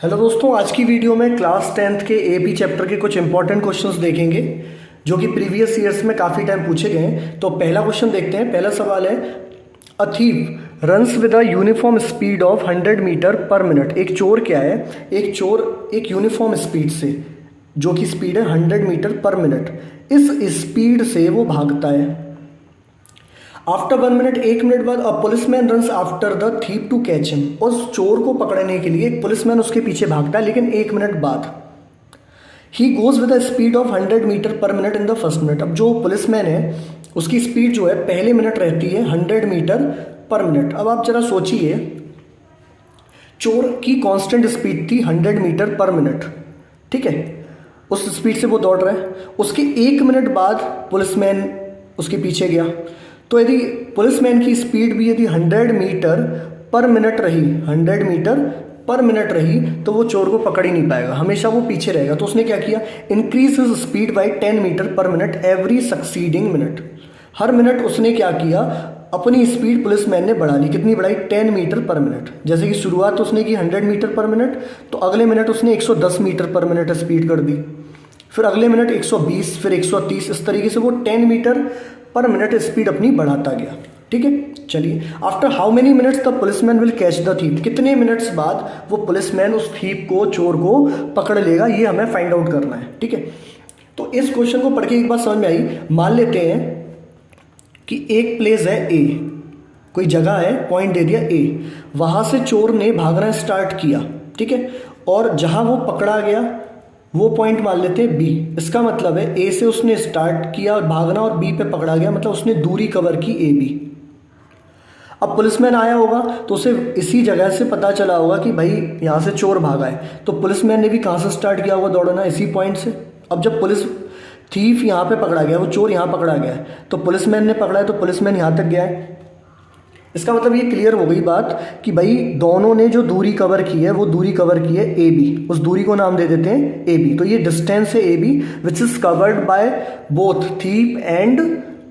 Hello दोस्तों, आज की वीडियो में क्लास 10th के एपी चैप्टर के कुछ इंपॉर्टेंट क्वेश्चंस देखेंगे जो कि प्रीवियस ईयर्स में काफ़ी टाइम पूछे गए हैं। तो पहला क्वेश्चन देखते हैं। पहला सवाल है, a thief runs with a uniform speed of 100 metre per minute. एक चोर क्या है, एक चोर एक यूनिफॉर्म स्पीड से, जो कि स्पीड है 100 मीटर पर मिनट, इस स्पीड से वो भागता है। आफ्टर 1 मिनट, 1 मिनट बाद, a policeman runs after the thief to catch him. उस चोर को पकड़ने के लिए एक पुलिसमैन उसके पीछे भागता है, लेकिन 1 मिनट बाद। He goes with a speed of 100 metre per minute in the first minute. अब जो पुलिसमैन है उसकी स्पीड जो है पहले मिनट रहती है 100 मीटर पर मिनट। अब आप जरा सोचिए, चोर की कांस्टेंट स्पीड थी 100 मीटर पर मिनट, ठीक है, उस स्पीड से वो दौड़ रहा है। उसके 1 मिनट बाद पुलिसमैन उसके पीछे गया, तो यदि पुलिसमैन की स्पीड भी यदि 100 मीटर पर मिनट रही, 100 मीटर पर मिनट रही, तो वो चोर को पकड़ ही नहीं पाएगा, हमेशा वो पीछे रहेगा। तो उसने क्या किया, increase his speed by 10 metre per minute every succeeding minute. हर मिनट उसने क्या किया, अपनी स्पीड पुलिसमैन ने बढ़ा ली। कितनी बढ़ाई, 10 मीटर पर मिनट। जैसे कि शुरुआत उसने की 100 मीटर पर मिनट, तो अगले मिनट उसने 110 मीटर पर मिनट स्पीड कर दी, फिर अगले मिनट 120, फिर 130, इस तरीके से वो 10 मीटर पर मिनट स्पीड अपनी बढ़ाता गया, ठीक है। चलिए, after how many minutes the policeman will catch the thief. कितने मिनट्स बाद वो पुलिसमैन उस थीव को, चोर को पकड़ लेगा, ये हमें फाइंड आउट करना है, ठीक है। तो इस क्वेश्चन को पढ़ के एक बात समझ में आई। मान लेते हैं कि एक प्लेस है ए, कोई जगह है, पॉइंट दे दिया ए, वहां से चोर ने भागना स्टार्ट किया, ठीक है, और जहां वो पकड़ा गया वो पॉइंट मान लेते हैं बी। इसका मतलब है ए से उसने स्टार्ट किया भागना और बी पे पकड़ा गया, मतलब उसने दूरी कवर की ए बी। अब पुलिसमैन आया होगा तो उसे इसी जगह से पता चला होगा कि भाई यहाँ से चोर भागा है, तो पुलिसमैन ने भी कहाँ से स्टार्ट किया होगा दौड़ना, इसी पॉइंट से। अब जब पुलिस थीफ यहाँ पे पकड़ा गया, वो चोर यहाँ पकड़ा गया है, तो पुलिसमैन ने पकड़ा है, तो पुलिसमैन यहाँ तक गया है। इसका मतलब ये क्लियर हो गई बात कि भाई दोनों ने जो दूरी कवर की है वो दूरी कवर की है ए बी। उस दूरी को नाम दे देते हैं ए बी। तो ये डिस्टेंस है A B which is covered by both thief and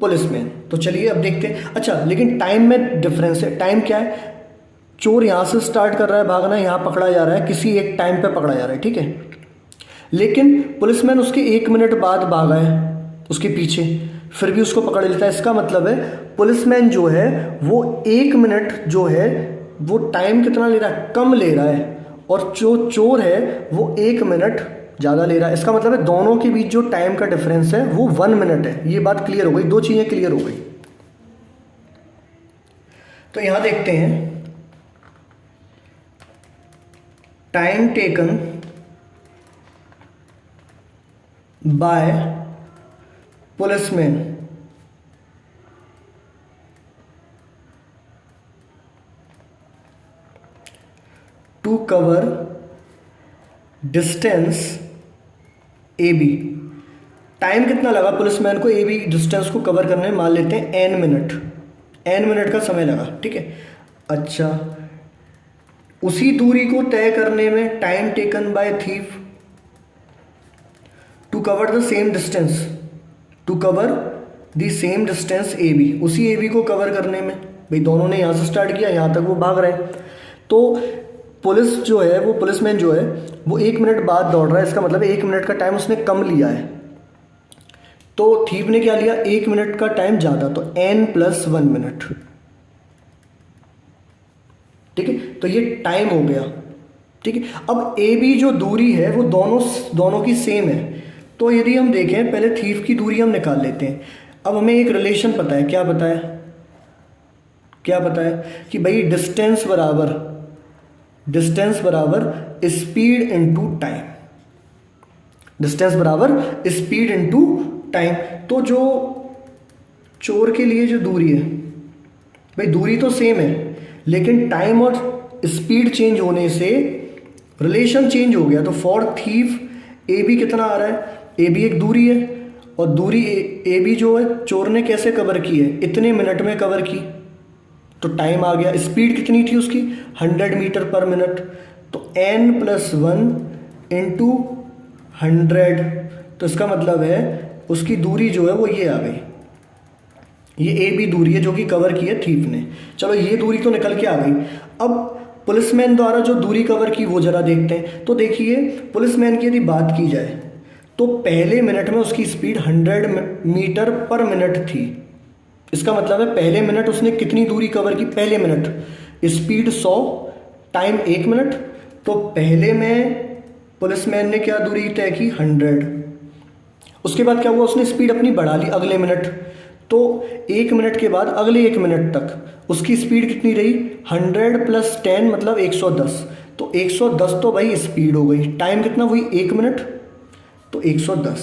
policeman. तो चलिए अब देखते हैं। अच्छा, लेकिन टाइम में डिफरेंस है। टाइम क्या है, चोर यहाँ से स्टार्ट कर रहा है भागना, यहाँ पकड़ा जा रहा है, किसी एक टाइम पे पकड़ा जा रहा है, ठीक है। लेकिन पुलिसमैन उसके 1 मिनट बाद भागा है उसके पीछे, फिर भी उसको पकड़ लेता है। इसका मतलब है पुलिसमैन जो है वो 1 मिनट जो है वो टाइम कितना ले रहा है, कम ले रहा है, और जो चोर है वो 1 मिनट ज़्यादा ले रहा है। इसका मतलब है दोनों के बीच जो टाइम का डिफरेंस है वो 1 मिनट है। ये बात क्लियर हो गई, दो चीज़ें क्लियर हो गई। तो यहां देखते हैं, time taken by policeman to cover distance A B. Time कितना लगा पुलिसमैन को ए बी डिस्टेंस को कवर करने में, मान लेते हैं n मिनट। n मिनट का समय लगा, ठीक है। अच्छा, उसी दूरी को तय करने में time taken by thief to cover the same distance, to cover the same distance A B. उसी ए बी को कवर करने में, भाई दोनों ने यहाँ से स्टार्ट किया, यहाँ तक वो भाग रहे हैं, तो पुलिस जो है वो पुलिसमैन जो है वो 1 मिनट बाद दौड़ रहा है। इसका मतलब 1 मिनट का टाइम उसने कम लिया है, तो थीव ने क्या लिया, 1 मिनट का टाइम ज़्यादा, तो n+1 मिनट, ठीक है। तो ये टाइम हो गया, ठीक है। अब ए बी जो दूरी है वो दोनों की सेम है। तो यदि हम देखें, पहले थीव की दूरी हम निकाल लेते हैं। अब हमें एक रिलेशन पता है, क्या पता है, क्या पता है कि भाई डिस्टेंस बराबर स्पीड इनटू टाइम, डिस्टेंस बराबर स्पीड इनटू टाइम। तो जो चोर के लिए जो दूरी है, भाई दूरी तो सेम है, लेकिन टाइम और स्पीड चेंज होने से रिलेशन चेंज हो गया। तो फॉर थीफ ए बी कितना आ रहा है, ए बी एक दूरी है, और दूरी ए बी जो है चोर ने कैसे कवर की है, इतने मिनट में कवर की, तो टाइम आ गया। स्पीड कितनी थी उसकी, 100 मीटर पर मिनट, तो n+1 इंटू 100। तो इसका मतलब है उसकी दूरी जो है वो ये आ गई, ये ए बी दूरी है जो कि कवर की है थीफ ने। चलो ये दूरी तो निकल के आ गई। अब पुलिसमैन द्वारा जो दूरी कवर की वो जरा देखते हैं। तो देखिए पुलिसमैन की यदि बात की जाए तो पहले मिनट में उसकी स्पीड 100 मीटर पर मिनट थी। इसका मतलब है पहले मिनट उसने कितनी दूरी कवर की, पहले मिनट स्पीड 100, टाइम 1 मिनट। तो पहले में पुलिसमैन ने क्या दूरी तय की, 100। उसके बाद क्या हुआ, उसने स्पीड अपनी बढ़ा ली अगले मिनट। तो 1 मिनट के बाद अगले 1 मिनट तक उसकी स्पीड कितनी रही, 100 + 10 मतलब 110। तो 110 तो भाई स्पीड हो गई, टाइम कितना हुई 1 मिनट, तो 110।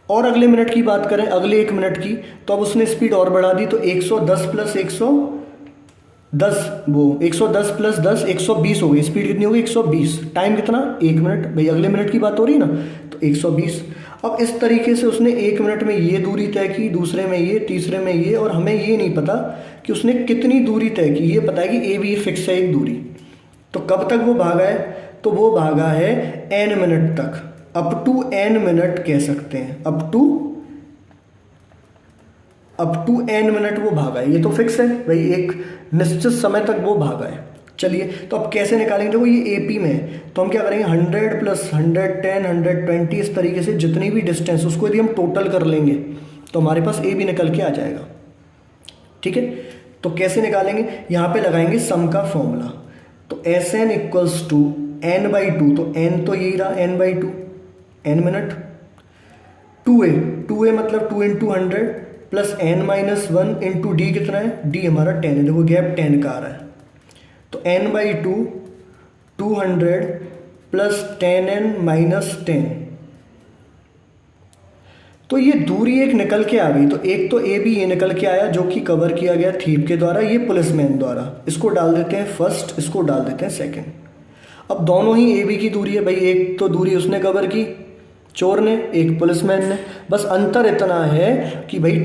और अगले मिनट की बात करें, अगले 1 मिनट की, तो अब उसने स्पीड और बढ़ा दी। तो 110 + 110 वो 110 + 10 120 हो गई। स्पीड कितनी हो गई, 120। टाइम कितना, 1 मिनट। भाई अगले मिनट की बात हो रही है ना, तो 120। अब इस तरीके से उसने 1 मिनट में ये दूरी तय की, दूसरे में ये, तीसरे में ये, और हमें ये नहीं पता कि उसने कितनी दूरी तय की। ये पता है कि AB फिक्स है एक दूरी। तो कब तक वो भागा है, तो वो भागा है n मिनट तक, अप टू n मिनट कह सकते हैं, अप टू n मिनट वो भागा है। ये तो फिक्स है भाई, एक निश्चित समय तक वो भागा है। चलिए तो अब कैसे निकालेंगे, देखो ये AP में है तो हम क्या करेंगे, 100 + 110 120 इस तरीके से जितनी भी डिस्टेंस उसको यदि हम टोटल कर लेंगे तो हमारे पास AB निकल के आ जाएगा। ठीक है, तो कैसे निकालेंगे, यहाँ पे लगाएंगे सम का फॉर्मूला। तो Sn = n/2, तो n तो यही रहा n/2, n मिनट। 2a मतलब 2 × 100 + n - 1 × d कितना है, d हमारा 10 है। देखो गैप 10 का आ रहा है। तो n/2 200 + 10n - 10। तो ये दूरी एक निकल के आ गई। तो एक तो AB ये निकल के आया जो कि कवर किया गया थीप के द्वारा, ये पुलिसमैन द्वारा। इसको डाल देते हैं फर्स्ट, इसको डाल देते हैं सेकंड। अब दोनों ही AB की दूरी है भाई, एक तो दूरी उसने कवर की चोर ने, एक पुलिसमैन ने। बस अंतर इतना है कि भाई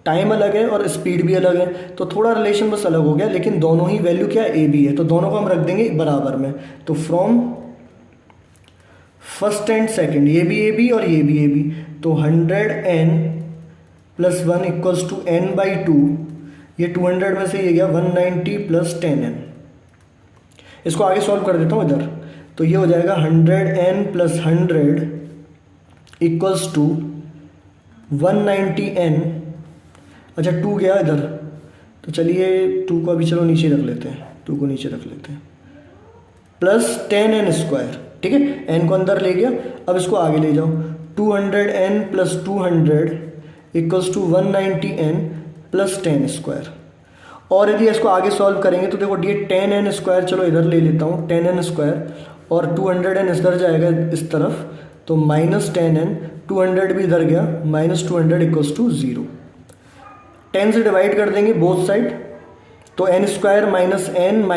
टाइम अलग है और स्पीड भी अलग है, तो थोड़ा रिलेशन बस अलग हो गया, लेकिन दोनों ही वैल्यू क्या है, AB है। तो दोनों को हम रख देंगे बराबर में। तो फ्रॉम फर्स्ट एंड सेकंड, ये भी AB और ये भी AB, तो 100n + 1 = n/2। ये 200 में से ये गया 190 + 10n। इसको आगे सॉल्व कर देता हूँ इधर। तो ये हो जाएगा 100n + 100 = 190n। अच्छा 2 गया इधर, तो चलिए 2 को अभी चलो नीचे रख लेते हैं, 2 को नीचे रख लेते हैं, + 10n²। ठीक है, n को अंदर ले गया। अब इसको आगे ले जाओ, 200n + 200 = 190n + 10²। और यदि इसको आगे सॉल्व करेंगे तो देखो ये 10n² चलो इधर ले लेता हूँ, 10n² और 200n इधर जाएगा इस तरफ, तो -10n, 200 भी इधर गया, -200 = 0। 10 से डिवाइड कर देंगे बोथ साइड, तो n² - n -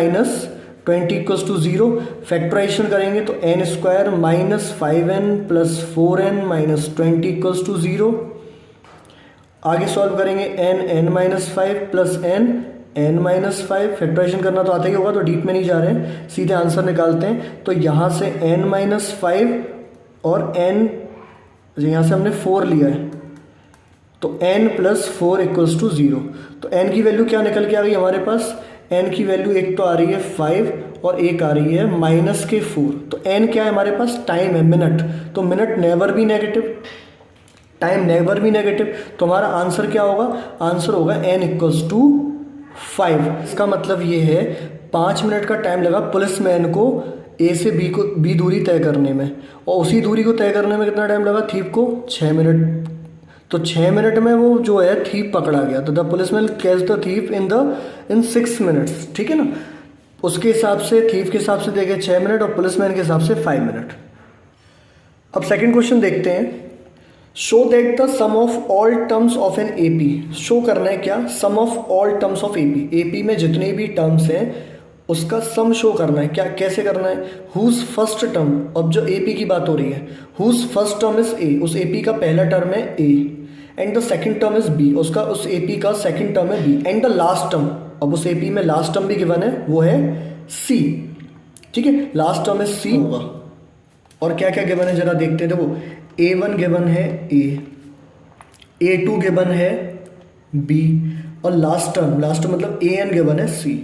20 = 0। फैक्टराइजेशन करेंगे तो n² - 5n + 4n - 20 = 0। आगे सॉल्व करेंगे n 5 + n 5। फैक्टराइजेशन करना तो आता ही होगा, तो डीप में नहीं जा रहे हैं, सीधे आंसर निकालते हैं। तो यहाँ से n - 5 और n, यहाँ से हमने 4 लिया है, तो n + 4 = 0। तो n की वैल्यू क्या निकल के आ गई हमारे पास, n की वैल्यू एक तो आ रही है 5 और एक आ रही है -4। तो n क्या है हमारे पास, टाइम है, मिनट। तो मिनट नेवर भी नेगेटिव, टाइम नेवर भी नेगेटिव। तो हमारा आंसर क्या होगा, आंसर होगा n = 5। इसका मतलब ये है 5 मिनट का टाइम लगा पुलिसमैन को A से B दूरी तय करने में, और उसी दूरी को तय करने में कितना टाइम लगा थीप को, 6 मिनट। तो 6 मिनट में वो जो है थीप पकड़ा गया। तो the policeman catch the thief in 6 minutes. ठीक है ना, उसके हिसाब से, थीप के हिसाब से देखे 6 मिनट और पुलिसमैन के हिसाब से 5 मिनट। अब सेकंड क्वेश्चन देखते हैं। Show that the sum of all terms of an AP। Show करना है क्या, sum of all terms of AP में जितने भी टर्म्स हैं उसका सम शो करना है। क्या, कैसे करना है, हुज फर्स्ट टर्म, अब जो AP की बात हो रही है, whose first term is A, उस AP का पहला टर्म है A, and the second term is B, उसका उस AP का सेकंड टर्म है B, and the last term, अब उस AP में लास्ट टर्म भी गिवन है, वो है C। ठीक है, लास्ट टर्म इज C होगा। और क्या क्या गिवन है जरा देखते हैं। देखो A1 गिवन है A, A2 गिवन है B, और लास्ट टर्म मतलब AN गिवन है C।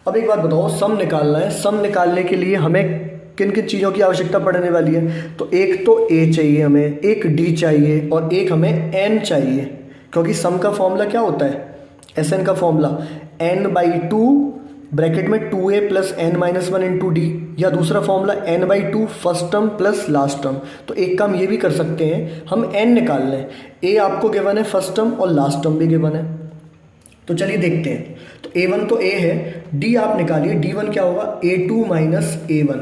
अब एक बात बताओ, सम निकालना है, सम निकालने के लिए हमें किन किन चीज़ों की आवश्यकता पड़ने वाली है? तो एक तो a चाहिए हमें, एक d चाहिए और एक हमें n चाहिए, क्योंकि सम का फॉर्मूला क्या होता है? Sn का फॉर्मूला n/2 ब्रैकेट में 2a plus n-1 into D, या दूसरा formula n/2 first term plus last term. तो एक काम ये भी कर सकते हैं, हम n निकाल लें, a आपको गिवन है फर्स्ट टर्म और लास्ट टर्म भी गिवन है। तो चलिए देखते हैं। तो a1 तो a है, d आप निकालिए, d1 क्या होगा? a2 minus a1।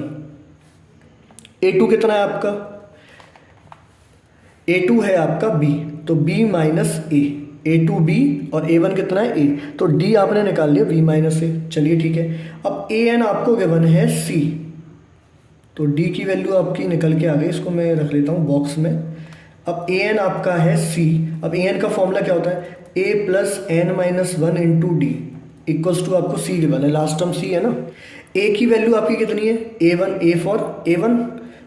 a2 कितना है आपका? a2 है आपका b, तो b minus a, a2 b और a1 कितना है a, तो d आपने निकाल लिया b माइनस a। चलिए ठीक है। अब an आपको गिवन है c, तो d की वैल्यू आपकी निकल के आ गई, इसको मैं रख लेता हूँ बॉक्स में। अब an आपका है c, अब an का फॉर्मूला क्या होता है? a plus n-1 into D equals to आपको c गिवन है, लास्ट टर्म c है ना। a की वैल्यू आपकी कितनी है? a1, a फॉर a1,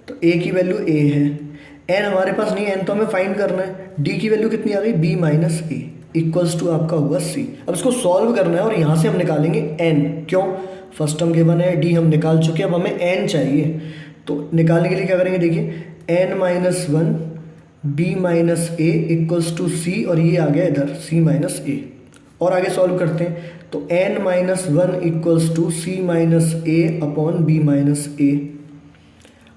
तो a की वैल्यू a है, n हमारे पास नहीं है, n तो हमें फाइंड करना है। d की वैल्यू कितनी आ गई? b minus a equals to आपका हुआ c। अब इसको सॉल्व करना है और यहाँ से हम निकालेंगे n, क्यों? फर्स्ट टर्म गिवन है, d हम निकाल चुके हैं, अब हमें n चाहिए। तो निकालने के लिए क्या करेंगे? देखिए n-1 b minus a equals to c, और ये आ गया इधर c माइनस a। और आगे सॉल्व करते हैं, तो n-1 equals to c minus a upon b minus a।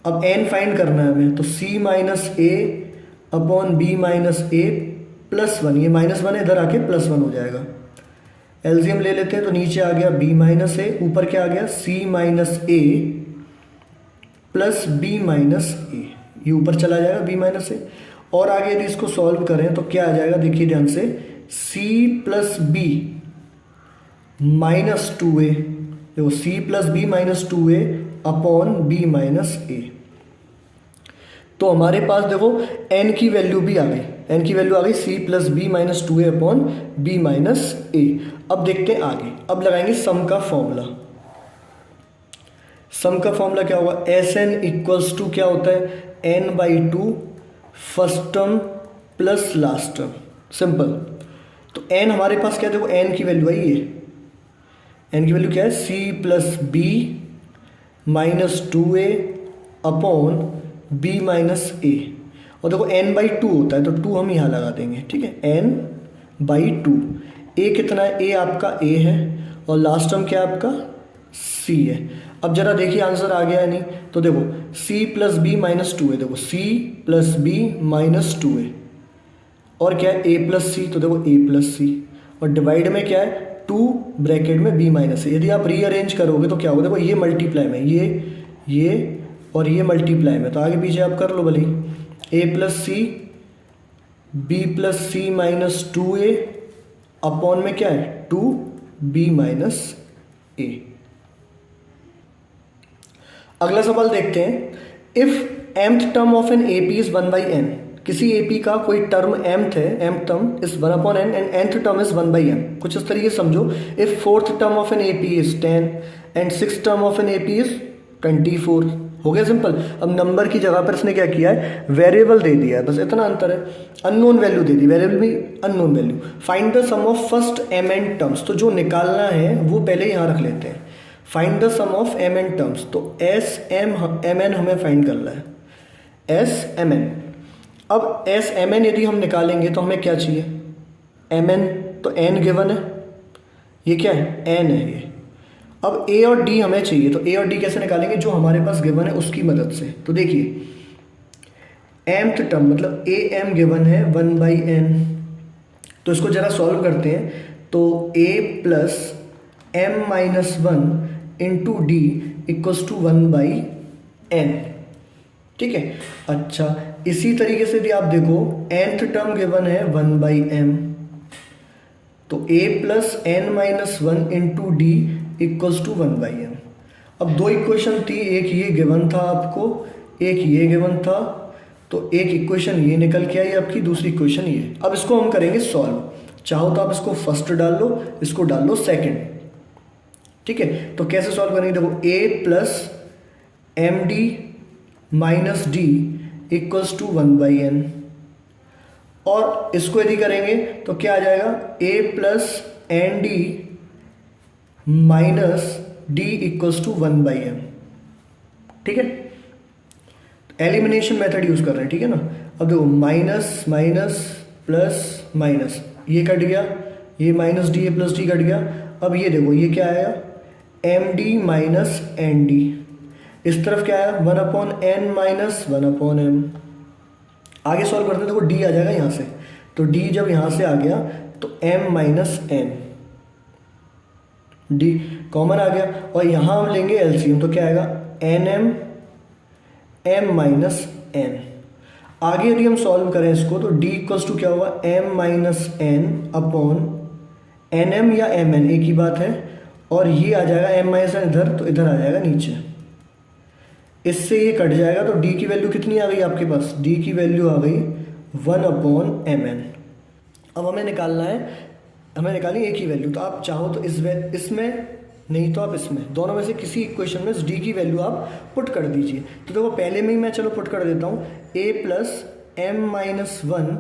अब n फाइंड करना है हमें, तो c minus a upon b minus a plus 1, ये माइनस 1 इधर आके प्लस 1 हो जाएगा। एलसीएम ले लेते हैं, तो नीचे आ गया b माइनस a, ऊपर क्या आ गया? c minus a plus b minus a, ये ऊपर चला जाएगा b माइनस a। और आगे यदि इसको सॉल्व करें तो क्या आ जाएगा? देखिए ध्यान से, c plus b minus 2a, देखो c plus b minus 2a upon b minus a। तो हमारे पास देखो n की वैल्यू भी आ गई, n की वैल्यू आ गई c plus b minus 2a upon b minus a। अब देखते हैं आगे, अब लगाएंगे सम का फॉर्मूला। सम का फॉर्मूला क्या होगा? Sn इक्वल्स टू क्या होता है? n/2 first term plus last term, simple. तो n हमारे पास क्या है? देखो n की वैल्यू आई है, n की वैल्यू क्या है? c plus b minus 2a upon b minus a। और देखो n/2 होता है, तो 2 हम यहाँ लगा देंगे, ठीक है, n/2। a कितना है? a आपका a है, और लास्ट टर्म क्या है आपका? c है। अब जरा देखिए आंसर आ गया है नहीं? तो देखो c प्लस b माइनस 2 है, देखो c प्लस b माइनस 2 है, और क्या है? a प्लस c, तो देखो a प्लस c, और डिवाइड में क्या है? 2 ब्रैकेट में b माइनस a। यदि आप रीअरेंज करोगे तो क्या होगा? देखो ये मल्टीप्लाई में ये और ये मल्टीप्लाई में, तो आगे पीछे आप कर लो भले ही। a plus c b plus c minus 2a upon में क्या है? 2b minus a। अगला सवाल देखते हैं। If mth term of an AP is 1/n, किसी AP का कोई टर्म mth है, mth term is 1/n and nth term is 1/m। कुछ इस तरीके से समझो, if fourth term of an AP is 10 and six term of an AP is 24। हो गया सिंपल। अब नंबर की जगह पर इसने क्या किया है? वेरिएबल दे दिया है, बस इतना अंतर है। अननोन वैल्यू दे दी, वेरिएबल भी unknown value. Find the sum of first mn terms, तो जो निकालना है वो पहले यहाँ रख लेते हैं। Find the sum of mn terms, तो mn हमें फाइंड करना है, mn। अब mn यदि हम निकालेंगे तो हमें क्या चाहिए? mn तो n गिवन है, ये क्या है? n है ये। अब a और d हमें चाहिए, तो a और d कैसे निकालेंगे? जो हमारे पास गिवन है उसकी मदद से। तो देखिए mth टर्म मतलब am गिवन है 1/n, तो इसको जरा सॉल्व करते हैं। तो a plus m minus 1 into D equals to 1/n, ठीक है। अच्छा, इसी तरीके से यदि आप देखो nth टर्म गिवन है 1/m, तो a plus n minus 1 into D equals to 1/m। अब दो इक्वेशन थी, एक ये गिवन था आपको, एक ये गिवन था, तो एक इक्वेशन ये निकल के आई आपकी, दूसरी इक्वेशन ये। अब इसको हम करेंगे सॉल्व। चाहो तो आप इसको फर्स्ट डाल लो, इसको डाल लो सेकंड, ठीक है। तो कैसे सॉल्व करेंगे? देखो a plus M D minus D equals to 1/n, और इसको यदि करेंगे तो क्या आ जाएगा? a plus N D minus D equals to 1/m। ठीक है, एलिमिनेशन मेथड यूज़ कर रहे हैं, ठीक है ना। अब देखो माइनस माइनस प्लस माइनस, ये कट गया, ये minus D A plus D cut गया। अब ये देखो ये क्या आया, M D minus N D. इस तरफ क्या आया, 1/n माइनस 1/m। आगे सॉल्व करते हैं, देखो डी आ जाएगा यहाँ से, तो डी जब यहाँ से आ गया तो m minus N, d common आ गया, और यहाँ हम लेंगे एलसीएम, तो क्या आएगा nm m माइनस n। आगे यदि हम सॉल्व करें इसको तो d इक्वल्स टू क्या होगा, m minus n upon nm या mn एक ही बात है, और ये आ जाएगा m माइनस एन इधर, तो इधर आ जाएगा नीचे, इससे ये कट जाएगा। तो d की वैल्यू कितनी आ गई आपके पास, d की वैल्यू आ गई 1/mn। अब हमें निकालना है, हमें निकालनी एक ही वैल्यू, तो आप चाहो तो इसमें नहीं तो आप इसमें, दोनों में से किसी इक्वेशन में डी की वैल्यू आप पुट कर दीजिए। तो देखो पहले में ही मैं चलो पुट कर देता हूँ, a plus m minus 1,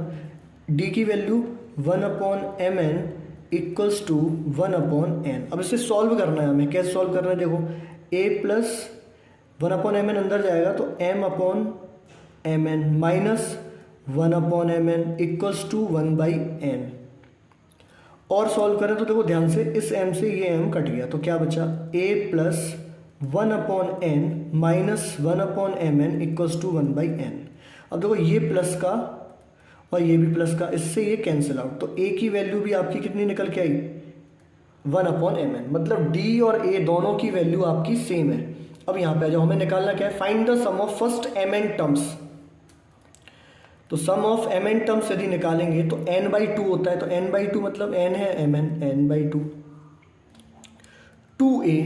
d की value 1/mn equals to 1/n। अब इसे सॉल्व करना है हमें, कैसे सॉल्व करना है, देखो a प्लस 1/mn अंदर जाएगा तो m/mn minus 1/mn equals to 1/n। और सॉल्व करें तो देखो ध्यान से, इस m से ये m कट गया, तो क्या बचा, a plus 1/n minus 1/mn equals to 1/n। अब देखो ये प्लस का और ये भी प्लस का, इससे ये कैंसिल आउट, तो a की वैल्यू भी आपकी कितनी निकल के आई, 1/mn। मतलब d और a दोनों की वैल्यू आपकी सेम है। अब यहाँ पे आ जाओ, हमें निकालना क्या है, find the sum of first mn terms. तो सम ऑफ mn टर्म्स यदि निकालेंगे तो n/2 होता है, तो n/2 मतलब n है mn, n/2 2a,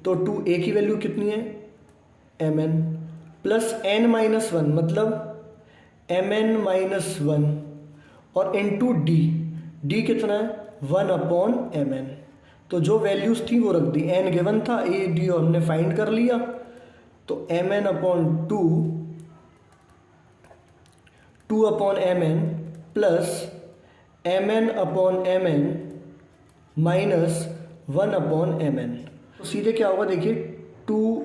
तो 2a की वैल्यू कितनी है mn प्लस n माइनस 1 मतलब mn माइनस 1 और इनटू d कितना है 1/mn। तो जो वैल्यूज थी वो रख दी, n गिवन था, a d हमने फाइंड कर लिया, तो mn/2 2/mn plus mn/mn minus 1/mn। तो सीधे क्या होगा देखिए, 2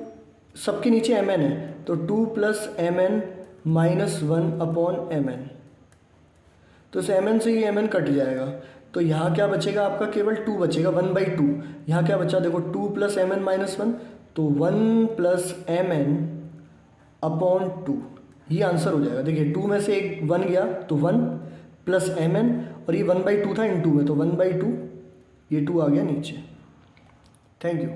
सबके नीचे mn है, तो 2 प्लस mn माइनस 1/mn। तो इस mn से ये mn कट जाएगा, तो यहाँ क्या बचेगा आपका, केवल 2 बचेगा, 1/2। यहाँ क्या बचा देखो, 2 प्लस mn माइनस 1, तो 1 प्लस mn/2, ये आंसर हो जाएगा। देखिए 2 में से एक 1 गया तो 1 प्लस mn, और ये 1/2 था इन 2 में, तो 1/2, ये 2 आ गया नीचे। Thank you.